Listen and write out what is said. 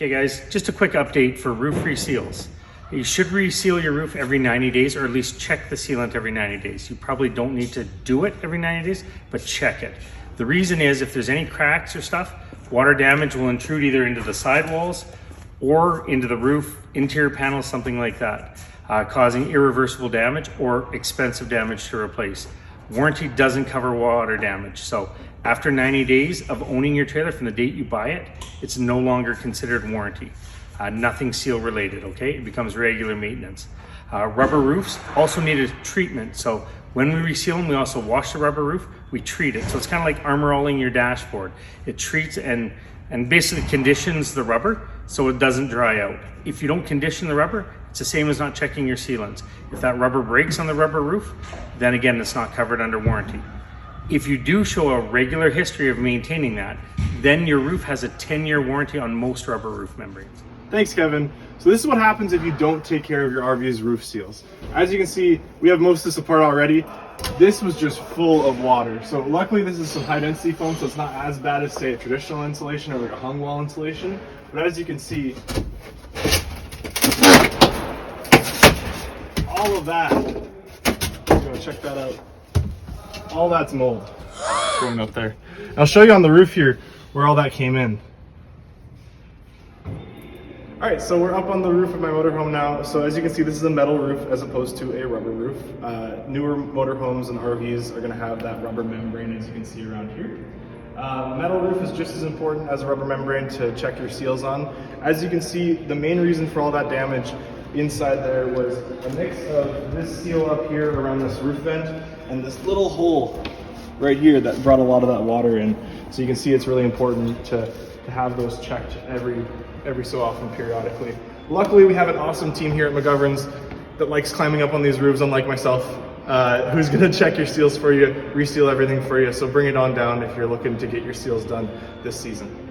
Okay guys, just a quick update for roof reseals. You should reseal your roof every 90 days or at least check the sealant every 90 days. You probably don't need to do it every 90 days, but check it. The reason is if there's any cracks or stuff, water damage will intrude either into the sidewalls or into the roof, interior panels, something like that, causing irreversible damage or expensive damage to replace. Warranty doesn't cover water damage. So after 90 days of owning your trailer from the date you buy it, it's no longer considered warranty. Nothing seal related, okay? It becomes regular maintenance. Rubber roofs also need a treatment. So when we reseal them, we also wash the rubber roof, we treat it. So it's kind of like armor rolling your dashboard. It treats and basically conditions the rubber so it doesn't dry out. If you don't condition the rubber, it's the same as not checking your sealants. If that rubber breaks on the rubber roof, then again, it's not covered under warranty. If you do show a regular history of maintaining that, then your roof has a 10-year warranty on most rubber roof membranes. Thanks, Kevin. So this is what happens if you don't take care of your RV's roof seals. As you can see, we have most of this apart already. This was just full of water. So luckily this is some high density foam, so it's not as bad as say a traditional insulation or like a hung wall insulation. But as you can see, all of that, go check that out. All that's mold going up there. I'll show you on the roof here where all that came in. All right, so we're up on the roof of my motorhome now. So as you can see, this is a metal roof as opposed to a rubber roof. Newer motorhomes and RVs are gonna have that rubber membrane as you can see around here. Metal roof is just as important as a rubber membrane to check your seals on. As you can see, the main reason for all that damage inside there was a mix of this seal up here around this roof vent and this little hole right here that brought a lot of that water in. So you can see it's really important to have those checked every so often periodically. Luckily, we have an awesome team here at McGovern's that likes climbing up on these roofs, unlike myself, who's gonna check your seals for you, reseal everything for you. So bring it on down if you're looking to get your seals done this season.